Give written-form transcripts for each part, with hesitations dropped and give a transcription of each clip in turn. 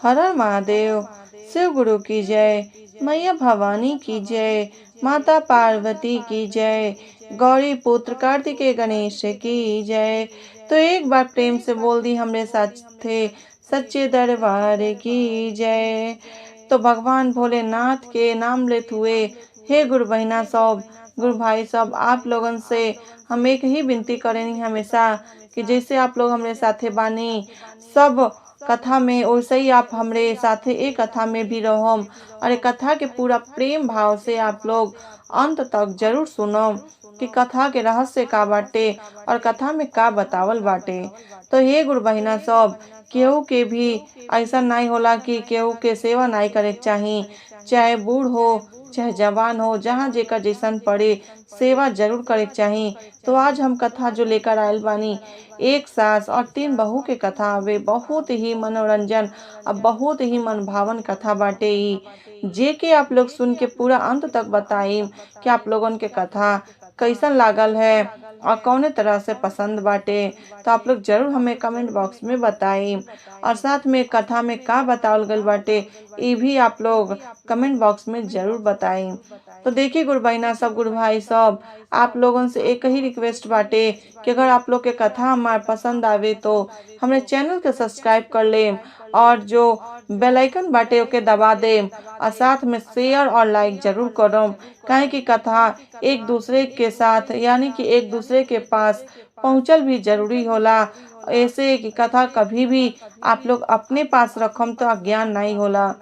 हर हर महादेव। शिव गुरु की जय। मैया भवानी की जय। माता पार्वती की जय। गौरी पुत्र कार्तिकेय गणेश की जय। तो एक बार प्रेम से बोल दी हमरे साथ थे सच्चे दरबार की जय। तो भगवान भोलेनाथ के नाम लेते हुए हे गुरु बहिना सब, गुरु भाई सब, आप लोगन से हम एक ही विनती करेंगे हमेशा कि जैसे आप लोग हमरे साथे बानी सब कथा में, वैसे ही आप हमरे साथे एक कथा में भी रहो और एक कथा के पूरा प्रेम भाव से आप लोग अंत तक जरूर सुनो कि कथा के रहस्य का बाटे और कथा में का बतावल बाटे। तो हे गुरु बहिना सब, केहू के भी ऐसा नहीं होला कि केहू के सेवा नहीं करे के चाही, चाहे बूढ़ हो चाहे जवान हो, जहाँ जेकर जैसन पड़े सेवा जरूर करे के चाही। तो आज हम कथा जो लेकर आयल बानी, एक सास और तीन बहू के कथा हवे। बहुत ही मनोरंजन और बहुत ही मन भावन कथा बाटे ई, जे के आप लोग सुन के पूरा अंत तक बताई कि आप लोगन के कथा कैसन लागल है और कौने तरह से पसंद बाटे। तो आप लोग जरूर हमें कमेंट बॉक्स में बताई और साथ में कथा में का बतावल गल बाटे ये भी आप लोग कमेंट बॉक्स में जरूर बताई। तो देखिए गुरु बहिना सब, गुरु भाई सब, आप लोगों से एक ही रिक्वेस्ट बाटे कि अगर आप लोग के कथा हमार पसंद आवे तो हमारे चैनल के सब्सक्राइब कर ले और जो बेल आइकन बाटे ओके दबा दे और साथ में शेयर और लाइक जरूर करो, काहे कि कथा एक दूसरे के साथ यानी कि एक दूसरे के पास पहुंचल भी जरूरी होला। ऐसे कि कथा कभी भी आप लोग अपने पास रखम तो अज्ञान नहीं होला,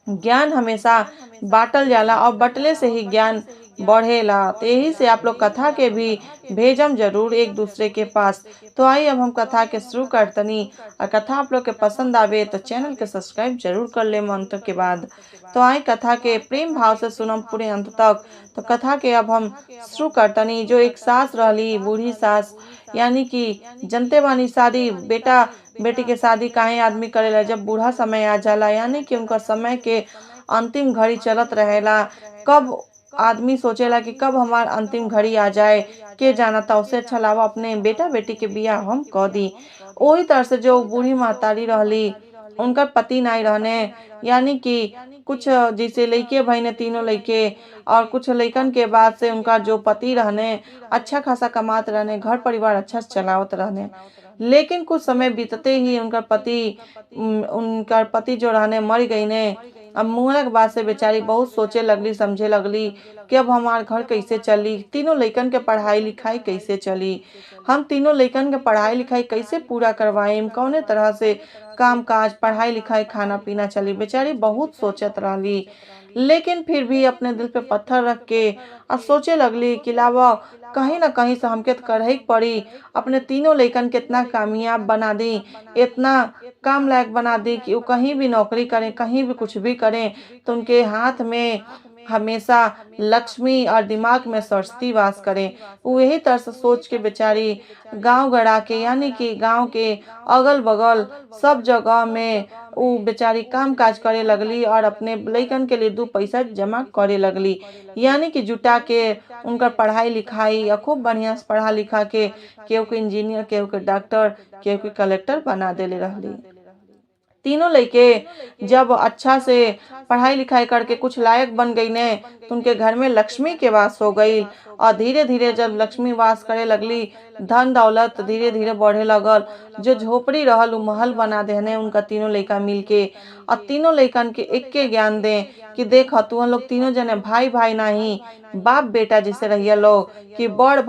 ज्ञान हमेशा बाटल जाला और बटले से ही ज्ञान बढ़ेला। तो यही से आप लोग कथा के भी भेजम जरूर एक दूसरे के पास। तो आइए अब हम कथा के शुरू करतनी और कथा आप लोग के पसंद आवे तो चैनल के सब्सक्राइब जरूर कर ले अंत के बाद। तो आइए कथा के प्रेम भाव से सुनम पूरे अंत तक। तो कथा के अब हम शुरू करतनी। जो एक सास रहली, बूढ़ी सास, यानी कि जनते वानी शादी बेटा बेटी के शादी काहे आदमी करेला जब बूढ़ा समय आ जाला, यानी कि उनका समय के अंतिम घड़ी चलत रहेला। कब आदमी सोचेला कि कब हमार अंतिम घड़ी आ जाए, के जाना था, उससे अच्छा लावा अपने बेटा बेटी के बियाह हम कह दी। वही तरह से जो बूढ़ी महतारी रहली, उनका पति नहीं रहने, यानी कि कुछ जैसे लड़के भई तीनों लड़के और कुछ लड़कन के बाद से उनका जो पति रहने अच्छा खासा कमात रहने, घर परिवार अच्छा से चलावत रहने। लेकिन कुछ समय बीतते ही उनका पति जो रहने मर गई ने। अब मुहरा के बाद से बेचारी बहुत सोचे लगली, समझे लगली कि अब हमार घर कैसे चली, तीनों लइकन के पढ़ाई लिखाई कैसे चली, हम तीनों लइकन के पढ़ाई लिखाई कैसे पूरा करवाएम, कौने तरह से काम काज पढ़ाई लिखाई खाना पीना चली। बेचारी बहुत सोचत रहली, लेकिन फिर भी अपने दिल पे पत्थर रख के और सोचे लगली कि लावा कहीं ना कहीं से हमके तो करही के पड़ी, अपने तीनों लइकन के इतना कामयाब बना दी, इतना काम लायक बना दी कि वो कहीं भी नौकरी करें, कहीं भी कुछ भी करें तो उनके हाथ में हमेशा लक्ष्मी और दिमाग में सरस्वती वास करें। वो यही तरह से सोच के बेचारी गांव गड़ा के, यानी कि गांव के अगल बगल सब जगह में वो बेचारी काम काज करे लगली और अपने लइकन के लिए दो पैसा जमा करे लगली, यानी कि जुटा के उनका पढ़ाई लिखाई या खूब बढ़िया से पढ़ा लिखा के केहू के इंजीनियर, केहू के डॉक्टर, केहू के कलेक्टर बना देले रहली। तीनों लड़के जब अच्छा से पढ़ाई लिखाई करके कुछ लायक बन गई ने तो उनके घर में लक्ष्मी के वास हो गई और धीरे धीरे जब लक्ष्मी वास करे लगली, धन दौलत धीरे धीरे बढ़े लगल। जो झोपड़ी रहल उ महल बना देने उनका तीनों लड़का मिलके। और तीनों लड़कन के एक के ज्ञान दे कि देख तू हम लोग तीनों जने भाई भाई नहीं बाप बेटा जैसे रहिया लोग, कि बड़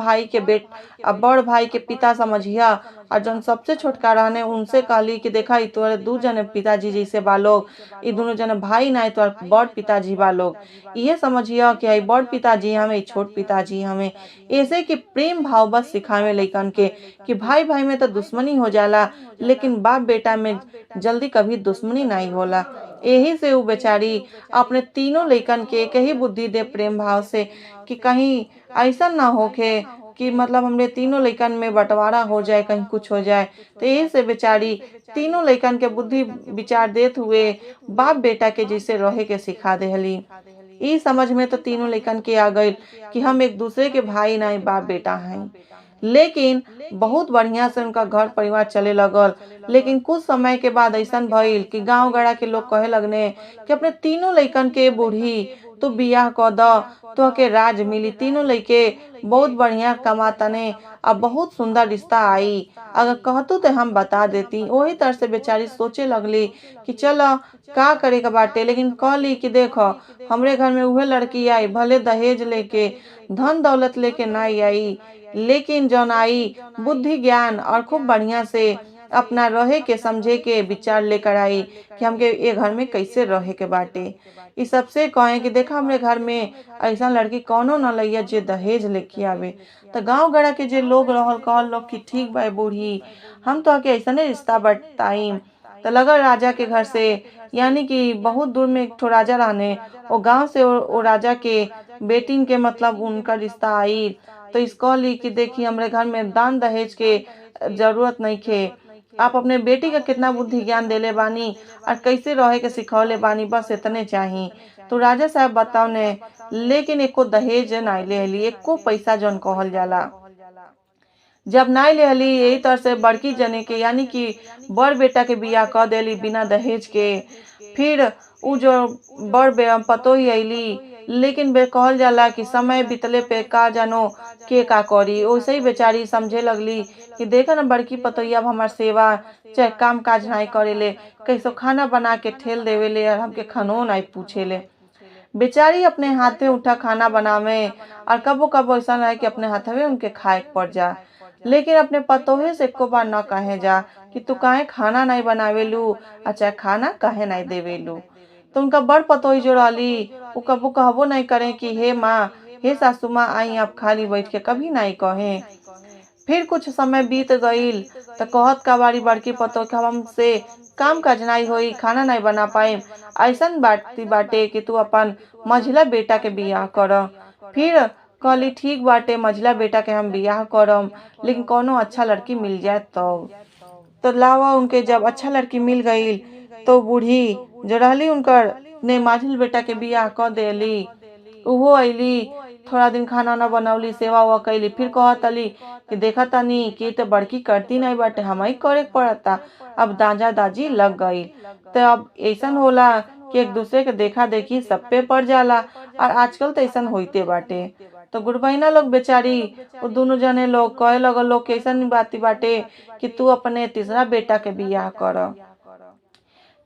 भाई के पिता समझिया और जन सबसे छोटका रहने उनसे कहली कि देखा ई तोरे दू जने पिताजी जैसे बालोग, ई दोनों जने भाई नहीं तो बड़ पिताजी बालोग, ये समझिए कि आई बड़ पिताजी हमें छोट पिताजी हमें। ऐसे कि प्रेम भाव बस सिखावे लइकन के कि भाई भाई में तो दुश्मनी हो जाला लेकिन बाप बेटा में जल्दी कभी दुश्मनी नहीं होला। यही से वो बेचारी अपने तीनों लइकन के एक ही बुद्धि दे प्रेम भाव से कि कहीं ऐसा ना होके कि मतलब हमरे तीनों लइकन में बंटवारा हो जाए, कहीं कुछ हो जाए। तो यही से बेचारी तीनों लइकन के बुद्धि विचार देते हुए बाप बेटा के जैसे रहे के सिखा देहली। ई समझ में तो तीनों लइकन के आ गई कि हम एक दूसरे के भाई नहीं बाप बेटा हैं। लेकिन बहुत बढ़िया से उनका घर परिवार चले लगल। लेकिन कुछ समय के बाद ऐसन भइल कि गांव गड़ा के लोग कहे लगने कि अपने तीनों लइकन के बूढ़ी तू बियाह क द, तो के राज मिली। तीनों लइके बहुत बढ़िया कमातने, अब बहुत सुंदर रिश्ता आई, अगर कहतू तो हम बता देती। वही तरह से बेचारी सोचे लगली कि चलो का करे के बाटे। लेकिन कहली कि देखो हमरे घर में उहे लड़की आई, भले दहेज लेके धन दौलत लेके नहीं आई, लेकिन जौन आई बुद्धि ज्ञान और खूब बढ़िया से अपना रहे के समझे के विचार लेकर आई कि हमके ये घर में कैसे रहे के बाटे। इस सबसे कहें कि देखा हमरे घर में ऐसा लड़की कौनो न लइया जे दहेज लेके आवे। तो गांव गड़ा के जे लोग रहल कहल लोग कि ठीक बा बूढ़ी, हम तो आके ऐसा रिश्ता बताई। तो लगल राजा के घर से, यानी कि बहुत दूर में एक ठो राजा रहने, वो गांव से वो राजा के बेटिन के मतलब उनका रिश्ता आई। तो इस कहली कि देखी हमरे घर में दान दहेज के जरूरत नहीं खे, आप अपने बेटी का कितना बुद्धि ज्ञान देले बानी और कैसे रहे के सिखौले बानी, बस इतने चाहिए। तो राजा साहब बताओ ने, लेकिन एको दहेज नहीं ले ली, एको पैसा जौन कहल जाला जब नहीं लेहली। यही तरह से बड़की जने के यानी कि बड़ बेटा के बियाह कर देली बिना दहेज के। फिर उ जो बड़ पतोही अली, लेकिन बे कहल जाला कि समय बीतले पे का जानो के का करी। वैसे ही बेचारी समझे लगली कि देखा ना बड़की पतोहिया अब हमार सेवा चाहे काम काज नहीं करेले, कैसो खाना बना के ठेल देवेले और हमके खनो नहीं पूछेले। बेचारी अपने हाथे उठा खाना बनावे और कबो कबो ऐसा रहे कि अपने हाथवे उनके खाए पड़ जा। लेकिन अपने पतोहे से एको बार न कहे जा कि तू काहे खाना नहीं बनावेलू, अच्छा खाना काहे नहीं देवेलू। तो उनका बड़ पतोही जो रहली वो कबो कहबो नहीं करे कि हे माँ, हे सासू माँ आई आप खाली बैठ के, कभी नहीं कहे। फिर कुछ समय बीत गईल तो कहत का बारी बड़की पतो कि हमसे काम काज नहीं होई, खाना नहीं बना पाए, ऐसन बाटी बाटे कि तू अपन मझिला बेटा के बियाह कर। फिर कहली ठीक बाटे, मझिला बेटा के हम बियाह करम, लेकिन कोनो अच्छा लड़की मिल जाए तो लावा। उनके जब अच्छा लड़की मिल गई तो बूढ़ी जो रहली उनकर ने माझिल बेटा के बियाह कर देली। उहो अली, थोड़ा दिन खाना न बनौली, सेवा हुआ कैली। फिर कहत अली कि देखा तनी कि तो बड़की करती नहीं बाटे, हम ही करे पड़ता। अब दाजा दाजी लग गई। तो अब ऐसा होला कि एक दूसरे के देखा देखी सब पे पड़ जाला, और आजकल तो ऐसा होते बाटे। तो गुड़बहिना लोग बेचारी वो दोनों जने लोग कहे लगल लोग कैसा बाती बाटे कि तू अपने तीसरा बेटा के बियाह कर।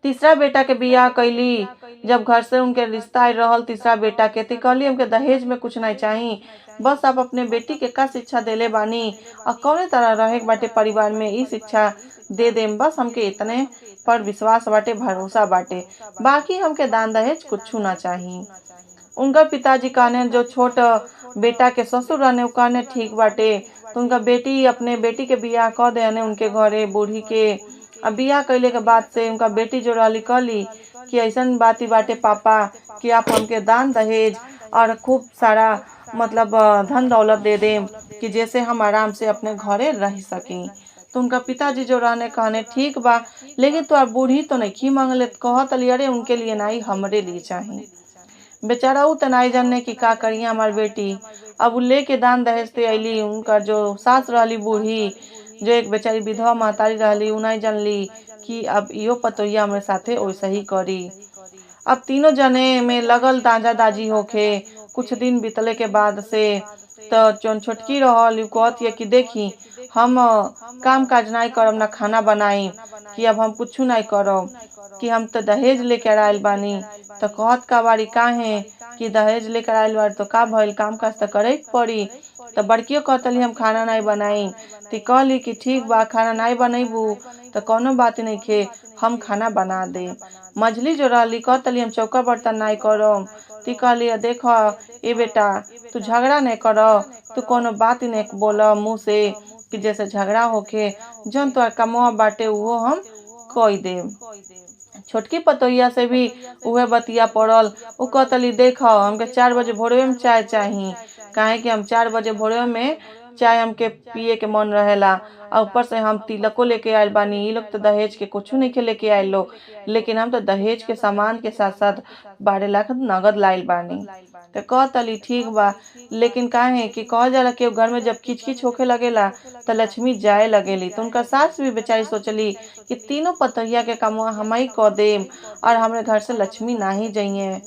तीसरा बेटा के बियाह कैली। जब घर से उनके रिश्ता आई रहल तीसरा बेटा के, तो कहली हमके दहेज में कुछ नहीं चाहिए, बस आप अपने बेटी के का शिक्षा देले बानी और कौने तरह रहे बाटे परिवार में ई शिक्षा दे देम, बस हमके इतने पर विश्वास बाटे, भरोसा बाटे, बाकी हमके दान दहेज कुछ ना चाहिए। उनका पिताजी कहने, जो छोट बेटा के ससुर रहने, वो कहने ठीक बाटे। तो उनका बेटी अपने बेटी के बियाह कर देने उनके घरे बूढ़ी के। अब बियाह कैले के बाद से उनका बेटी जो रहली कहली कि ऐसा बाती बाटे पापा कि आप हमके दान दहेज और खूब सारा मतलब धन दौलत दे दें कि जैसे हम आराम से अपने घरे रह सकें। तो उनका पिताजी जो रहने कहने ठीक बा, लेकिन तो बूढ़ी तो नहीं मांगले। कहत अली अरे उनके लिए नहीं, हमरे लिए चाहिए। बेचारा उ तनाई जानने की का करिए हमार बेटी। अब उ लेके दान दहेज ते अली। उनका जो सास रहली बूढ़ी, जो एक बेचारी विधवा महतारी रहली, उ नहीं जानली कि अब इहो पतोहिया हमारे साथे वैसा ही करी। अब तीनों जने में लगल दादा दाजी होके। कुछ दिन बीतले के बाद से तो जौन छोटकी रहल कहती कि देखी हम काम काज नहीं करब, ना खाना बनाई, कि अब हम कुछ नहीं करब, कि हम तो दहेज लेकर आयल बानी। तो कहत का बारी काहे कि दहेज लेकर आयल बारी तो का भइल, काम काज तो करे पड़ी। तो बड़कियों कहतली हम खाना नहीं बनाई। तो कहली कि ठीक बा, खाना नहीं बनैबू तो कोनो बात नहीं खे, हम खाना बना दे। मझली जो रहली कहतली हम चौका बर्तन नहीं करम। ती कहली देख ए बेटा, तू झगड़ा नहीं कर, तू कोनो बात नहीं बोल मुँह से कि जैसे झगड़ा होके, जौन तो कमवा बाटे वो हम कई देम। छोटकी पतोहिया से भी उहे बतिया पड़ल। उ कहतली देख हमके 4 बजे भोरवे में चाय चाहिए, काहे कि हम 4 बजे भोरवे में चाय हमके पिए के मन रहेला। और ऊपर से हम तिलको लेके आयल बानी। ई लोग तो दहेज के कुछ नहीं के लेके आयल लोग, लेकिन हम तो दहेज के सामान के साथ साथ 12 लाख नगद लाइल बानी। तो कहतली ठीक बा, लेकिन काहे कि कहल जाला कि घर में जब किच किच होखे लगेला तो लक्ष्मी जाए लगेली। तो उनका सास भी बेचारी सोचली कि तीनों पतोहिया के काम हम ही कह देम और हमारे घर से लक्ष्मी ना ही जाइए।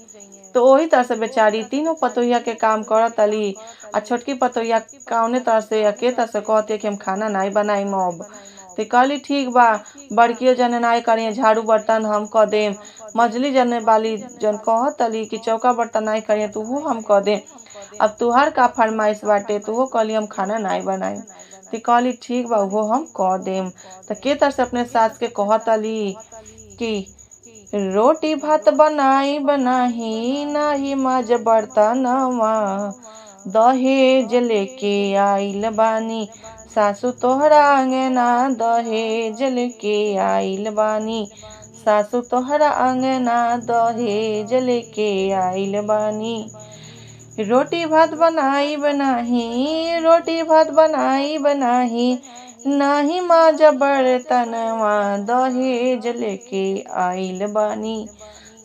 तो वही तरह से बेचारी तीनों पतोहिया के काम करत अली। आ छोटकी पतोहिया कौने तरह से या के तरह से कहती कि हम खाना नहीं बनाई अब। तो कहली ठीक बा, बड़कियो जने नाई करिए झाड़ू बर्तन हम कह देम, मझली जने वाली जन कहत अली कि चौका बर्तन नहीं करिए तो वो हम कह देम। अब तुहार का फरमाइश बाटे तो वो कहली हम खाना नहीं बनाई। तो कहली ठीक बा वो हम कह देम। तो के तरह से अपने सास के कहत अली कि रोटी भात बनाई बनाही नाही मज बर्तनवा, दहेज लेके आइल बानी सासू तोहरा अंगना, दहेज लेके आइल बानी सासू तोहरा अंगना, दहेज लेके आइल बानी। रोटी भात बनाई बनाही, रोटी भात बनाई बनाही नाही माज बर्तनवा, दहेज लेके आइल बानी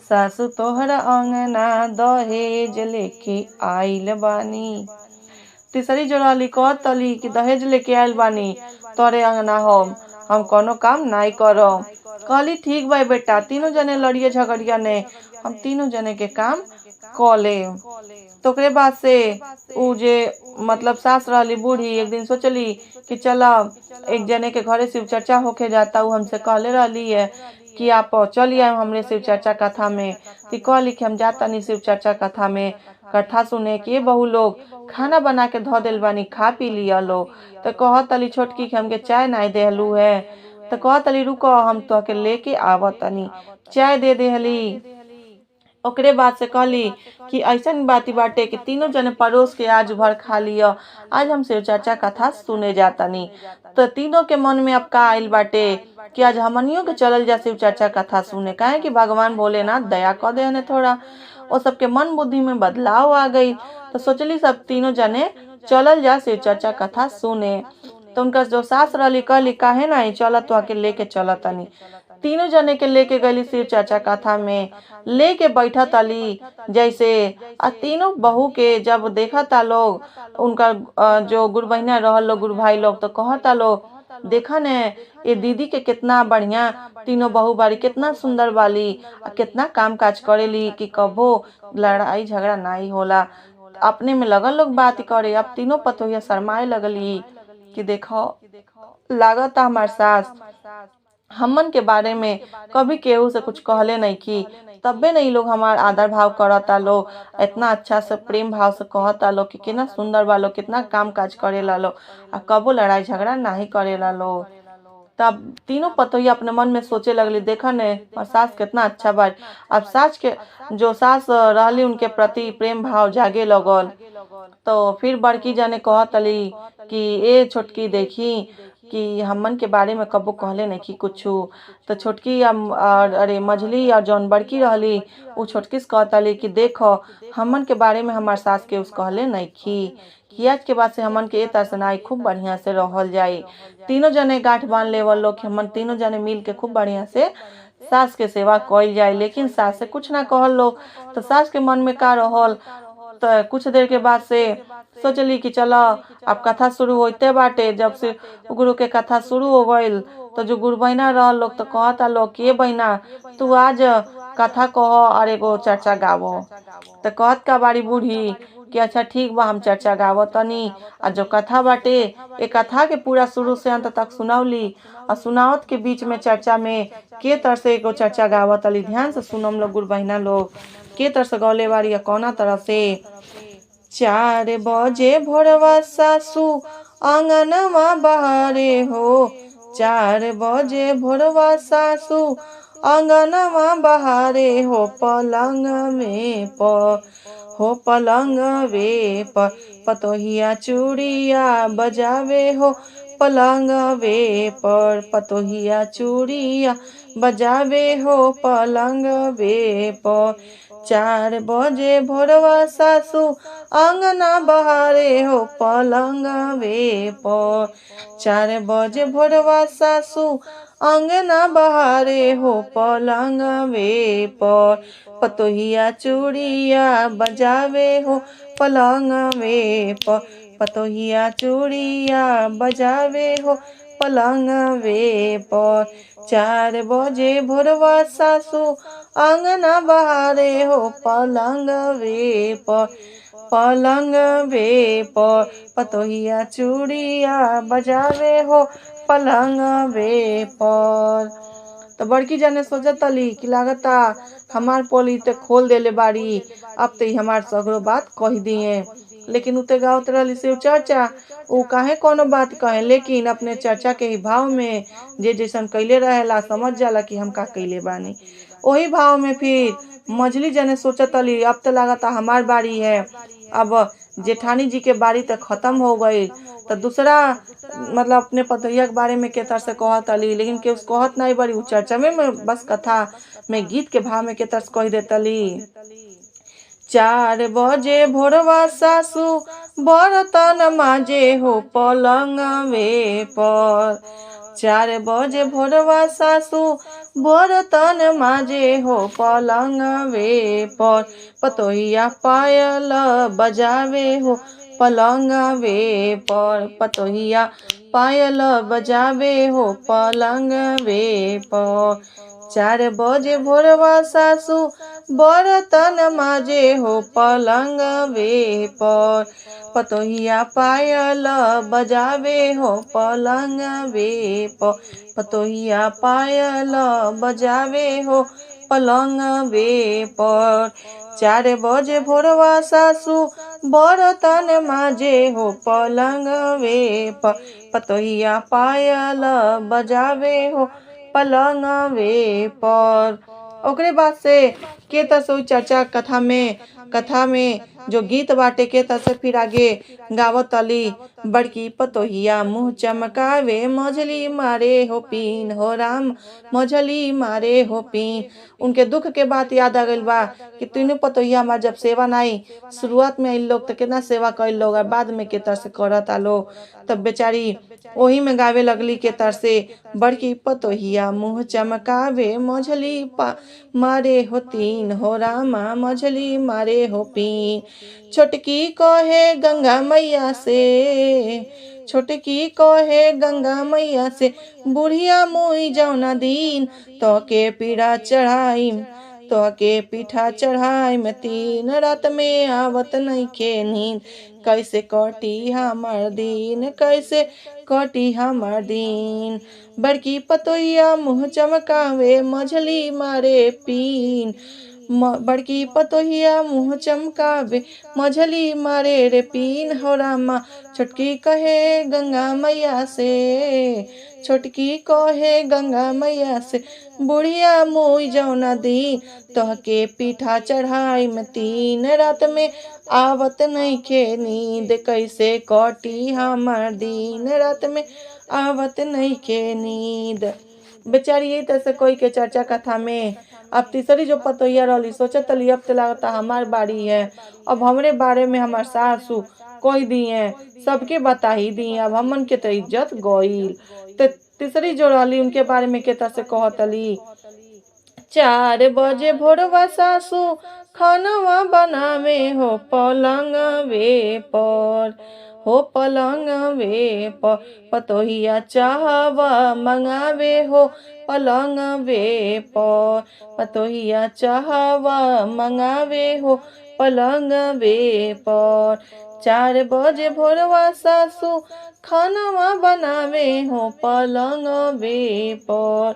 सासू तोहरा अंगना, दहेज लेके आइल बानी। तीसरी जोड़ाली कहतली कि दहेज लेके आइल बानी तोरे अंगना हम कोनो काम नहीं करो। कहली ठीक बा बेटा, तीनों जने लड़िए झगड़िया ने हम तीनों जने के काम क ले। तो ओकरे बाद से उ जे मतलब सास रहली बूढ़ी एक दिन सोचली कि चला एक जने के घरे शिव चर्चा होके जाता। उ हमसे कहले रहली है कि आप चलिए हमरे शिव चर्चा कथा में। तो कहली कि हम जाता नहीं शिव चर्चा कथा में कथा सुने कि बहू लोग खाना बना के धो दिल बानी, खा पी लिया लो। तो कहतली छोटकी कि हमके चाय नहीं देहलू है। तो कहतली रुको हम तो के लेके आवतनी, चाय दे देहली। ओकरे बाद से कहली कि ऐसा बाती बाटे कि तीनों जने परोस के आज भर खा लिया, आज हम शिव चर्चा कथा सुने जातनी। तो तीनों के मन में अब का आइल बाटे कि आज हमनियों के चलल जा शिव चर्चा कथा सुने, काहे कि भगवान भोलेनाथ दया कर दे हने थोड़ा। वो सबके मन बुद्धि में बदलाव आ गई। तो सोचली सब तीनों जने चलल जा शिव चर्चा कथा सुने। तो उनका जो सास रहली कहली काहे नहीं चलत तो आके लेके चलतनी। तीनों जने के लेके गली शिव चर्चा कथा में लेके बैठा तली जैसे। आ तीनों बहू के जब देखा था लोग उनका जो गुरु बहिना रहल लोग गुरु भाई लोग, तो कहता लोग देखा ने ये दीदी के कितना बढ़िया तीनों बहू बारी, कितना सुंदर वाली, कितना काम काज करेली कि कबो लड़ाई झगड़ा नहीं होला। अपने में लगल लोग बात करे। अब तीनों पतोहिया शरमाए लगली कि देखो लागत हमार सास हमन के बारे में कभी केहू से कुछ कहले नहीं की, तबे नहीं लोग हमार आदर भाव करता लो, इतना अच्छा से प्रेम भाव से कहता लो कि कितना सुंदर वालो, कितना काम काज करेला लो, आ कबो लड़ाई झगड़ा नहीं करेला लो। तब तीनों पतोहिया अपने मन में सोचे लगली देखा ने और सास कितना अच्छा बात। अब सास के जो सास रहली उनके प्रति प्रेम भाव जागे लगल। तो फिर बड़की जाने कहतली कि ए छोटकी देखी कि हमन के बारे में कबो कहले नहीं कि कुछ। तो छोटकी अरे मझली और जौन बड़की रहली वो छोटकी से कहतली कि देखो हमन के बारे में हमार सास के उस कहले नहीं कि आज के बाद से हमन के तरह से नाई खूब बढ़िया से रहल जाई। तीनों जने गांठ बांध लेवल लोग, हमन तीनों जने मिल के खूब बढ़िया से सास के सेवा कइल जाए। लेकिन सास से कुछ ना कहल लोग। तो सास के मन में का रहल। तो कुछ देर के बाद से सोचली कि चलो अब कथा शुरू होते बाटे। जब से गुरु के कथा शुरू हो गईल तो जो गुरु बहिना रहल लोग तो कहता लोग कि बहिना तू आज कथा कह और एगो चर्चा गावो। तो कहत का बाड़ी बूढ़ी कि अच्छा ठीक बा हम चर्चा गावो तनी। और जो कथा बाटे ये कथा के पूरा शुरू से अंत तक सुनौली और सुनावत के बीच में चर्चा में के तरह से एगो चर्चा गावत अली। ध्यान से सुनम लोग गुरु बहिना लोग के तरह से गौले बारी या कौना तरह से। 4 बजे भोरवा सासू आंगनमा बहारे हो, 4 बजे भोरवा सासू आंगनमा बहारे हो, पलंग में हो पलंग वे पतोहिया चूड़िया बजावे हो, पलंगवे पर पतोहिया चूड़िया बजावे हो पलंगवे पर। 4 बजे भोरवा सासू अंगना बहारे हो पलंगवे पर। 4 बजे भोरवा सासू अंगना बहारे हो पलंगवे पर। पतोहिया चूड़िया बजावे हो पलंगवे पर। पतोहिया चूड़िया बजावे हो पलंगवे पर। 4 बजे भोरवा सासू अंगना बहारे हो पलंगवे पर। पलंगवे पर पतोहिया चूड़िया बजावे हो पलंगवे पर। तो बड़की जाने सोचतली कि लागता हमार पोली ते खोल देले बाड़ी, अब तो हमार सगरो बात कह दिए। लेकिन उते गावत रहली शिव चर्चा, उ काहे कोनो बात कहे, लेकिन अपने चर्चा के ही भाव में जे जैसन कैले रहेला समझ जाला कि हम का कैले बानी। वही भाव में फिर मझली जने सोचतली अब तो लागता हमार बाड़ी है। अब जेठानी जी के बाड़ी तो खत्म हो गई, तो दूसरा मतलब अपने पतोहिया के बारे में के तरह से कहतली, लेकिन के उस कहत नहीं बड़ी उ चर्चा में बस कथा में गीत के भाव में के तरह से कह देतली। 4 बजे भोरवा सासू बर्तन माजे हो पलंगवे पर। 4 बजे भोरवा सासू बर्तन माजे हो पलंगवे पर। पतोहिया पायल बजावे हो पलंगवे पर। पतोहिया पायल बजावे हो पलंगवे पर। 4 बजे भोरवा सासू बर्तन माजे हो पलंगवे पर। पतोहिया पायल बजावे हो पलंगवे पर। पतोहिया पायल बजावे हो पलंगवे पर। 4 बजे भोरवा सासू बर्तन माजे हो पलंगवे पर। पतोहिया पायल बजावे हो पलंगवे पर। ओकरे बाद से के तसो चर्चा कथा में जो गीत बाटे के तसे फिर आगे गावतली। बड़की पतोहिया मुँह चमकावे मझली मारे हो पीन हो राम मझली मारे हो पीन। उनके दुख के बात याद आ गइल बा कि तीनों पतोहिया हमार जब सेवा नहीं, शुरुआत में इन लोग तो कितना सेवा कर लोग और बाद में के तरह से करता लोग, तब बेचारी वही में गावे लगली के तरह से। बड़की पतोहिया मुँह चमकावे मझली मारे हो तीन हो रामा मझली मारे हो पीन। छोटकी कहे गंगा मैया से, छोटकी कहे गंगा मैया से, बुढ़िया मुई जौना दिन तो के पीड़ा चढ़ाई, तो के पीठा चढ़ाई में 3 रात में आवत नइखे नींद। कैसे कटी हमार दिन, कैसे कटी हमार दिन। बड़की पतोहिया मुँह चमकावे मझली मारे पीन। बड़की पतोहिया मुँह चमकावे मझली मारे रे पीन हो रामा। छोटकी कहे गंगा मैया से, छोटकी कहे गंगा मैया से, बुढ़िया मुई जौना दी तोहके पीठा चढ़ाई में 3 रात में आवत नइखे नींद। कैसे कटी हमार दिन, रात में आवत नइखे नींद। बेचारी यही तरह से कोई के चर्चा कथा में अब तीसरी जो पतोहिया रहली सोचतली अब तो लागता हमार बाड़ी है, अब हमरे बारे में हमार सासू कह दिए, सबके बता ही दिए, अब हमन के तो इज्जत गईल। तो तीसरी जो रहली उनके बारे में के तरह से कहतली। 4 बजे भोरवा सासू खानवा बनावे हो पलंगवे पर, हो पलंगवे पर। पतोहिया चाहवा मंगावे हो पलंगवे पर। पतोहिया चाहवा मंगावे हो पलंगवे पर। 4 बजे भोरवा सासू खानवा बनावे हो पलंगवे पर,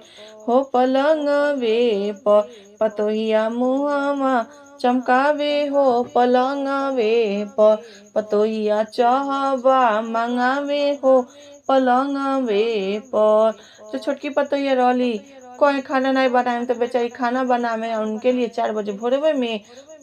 हो पलंगवे पर। पतोहिया मुहवा चमकावे हो पलंगवे पर। पतोहिया चाहवा मंगावे हो पलंगवे पर। जो छोटकी पतोहिया रहली कोई खाना नहीं बनाए तो बेचारी खाना बनावे, उनके लिए 4 बजे भोरवे में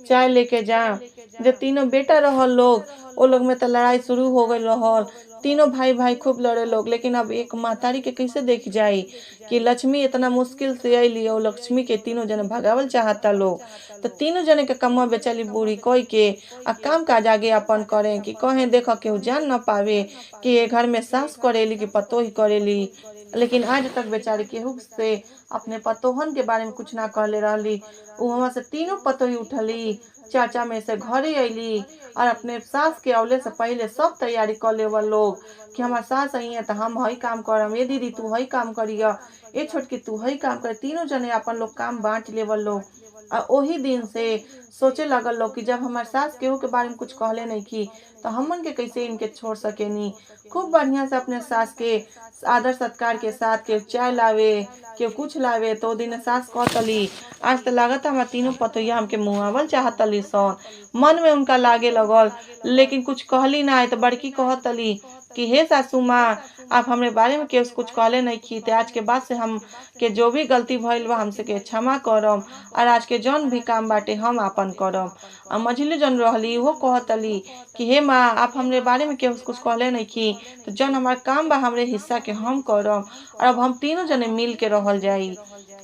चाय लेके जा। जब तीनों बेटा रहल लोग, ओ लोग में तो लड़ाई शुरू हो गई रहल। तीनों भाई भाई खूब लड़े लोग, लेकिन अब एक महतारी के कैसे देख जाई कि लक्ष्मी इतना मुश्किल से अली और लक्ष्मी के तीनों जने भगावल चाहता लोग। तो तीनों जने के कमवा बेचारी बूढ़ी कोई के आ काम काज आगे अपन करें कि कहें देख केहू जान न पावे कि ये घर में सास करेली कि पतोही करेली। लेकिन आज तक बेचारी केहू से अपने पतोहन के बारे में कुछ ना कहले रहली। उ वहां से तीनों पतोही उठली, चाचा में से घरे अली और अपने सास के अवले से पहले सब तैयारी कर लेवल लोग कि हमार सास आई है तो हम हई काम करम, ए दीदी तू हई काम करिया, ए छोटकी तू हई काम कर। तीनों जने अपन लोग काम बांट लेवल लोग। और ओही दिन से सोचे लगल लोग कि जब हमार सास केहू के बारे में कुछ कहले नहीं की तो हमन के कैसे इनके छोड़ सकेनी। खूब बढ़िया से अपने सास के आदर सत्कार के साथ के चाय लावे के कुछ लावे। तो दिन सास कहतली आज तो लागत हमार तीनों पतोहिया हमके मुहावल चाहतली सन। मन में उनका लागे लगल, लेकिन कुछ कहली ना। तो बड़की कहतली कि हे सासू माँ, आप हमरे बारे में केहू से कुछ कहले नहीं की, ते आज के बाद से हम के जो भी गलती भइल बा हमसे के क्षमा करम और आज के जौन भी काम बाटे हम आपन करम। आ मझिली जन रहली वो कहतली कि हे माँ, आप हमरे बारे में केहू से कुछ कहले नहीं की, तो जौन हमार काम बा हमरे हिस्सा के हम करम और अब हम तीनों जने मिल के रहल जाई।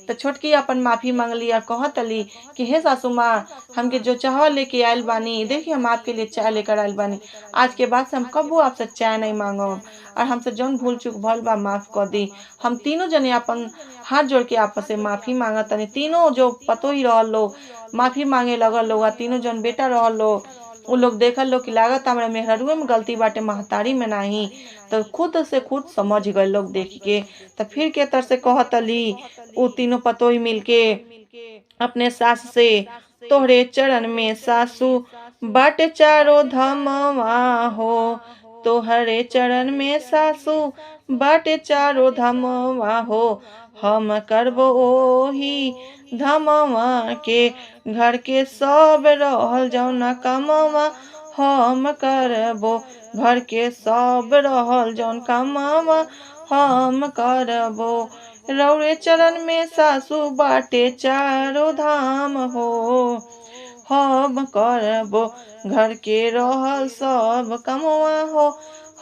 तो छोटकी अपन माफी मांगली और कहतली कि हे सासू माँ, हमके जो चाहवा लेके आयल बानी, देखिए हम आपके लिए चाय लेकर आयल बानी। आज के बाद से हम कबू आपसे चाय नहीं मांगम और हमसे जौन भूल चूक भइल बा माफ कर दी। हम तीनों जने अपन हाथ जोड़ के आपस से माफी मांगत तनी। तीनों जो पतोही रहल लोग माफी मांगे लगल लोग। तीनों जन बेटा रहल लोग, उ लोग देखल लोग कि लागत हमरा मेहरुए में गलती बाटे, महतारी में नाही। तो खुद से खुद समझ गए लोग देख के। तो फिर के तर से कहतली उ तीनों पतोही मिलके अपने सास से, तोहरे चरण में सासू बाटे चारो धमवा हो, तोहरे चरण में सासू बाटे चारो धमवा हो, हम करबो ओही धमवा के घर के सब रहल जौना कमवा, हम करबो घर के सब रहल जौन कमवा हम करबो। रौरे चरण में सासू बाटे चारो धाम हो, हम करबो घर के रहल सब कमवा हो,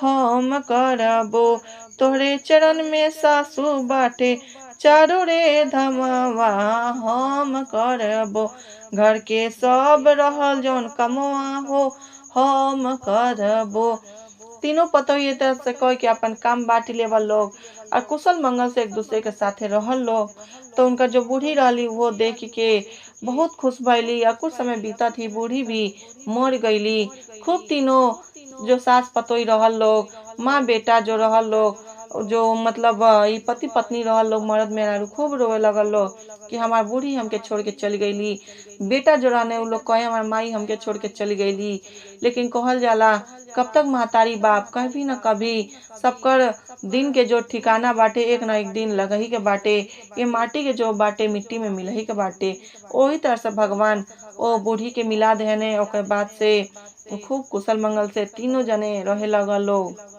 हम करबो। तोहरे चरण में सासू बाटे चारो रे धमवा, हम करबो घर के सब रहल जौन कमवा हो, हम करबो। तीनों पतोही एक तरफ से कह के अपन काम बांट लेवल लोग और कुशल मंगल से एक दूसरे के साथे रहल लोग। तो उनका जो बूढ़ी रहली वो देख के बहुत खुश भइली और कुछ समय बीता थी बूढ़ी भी मर गईली। खूब तीनों जो सास पतोही रहल लोग, माँ बेटा जो रहल लोग, जो मतलब ई पति पत्नी रहल लोग, मर्द मेहरारू खूब रोए लगल लोग कि हमार बूढ़ी हमके छोड़ के चली गईली। बेटा जो रहने उ लोग कहे हमार माई हमके छोड़ के चली गईली। लेकिन कहल जाला कब तक महतारी बाप, कभी न कभी सबकर दिन के जो ठिकाना बाटे एक न एक दिन लगही के बाटे। ये माटी के जो बाटे मिट्टी में मिलही के बाटे। ओही तरह से भगवान ओ बूढ़ी के मिला देने। ओकर बाद से खूब कुशल मंगल से तीनों जने रहे लगल लोग।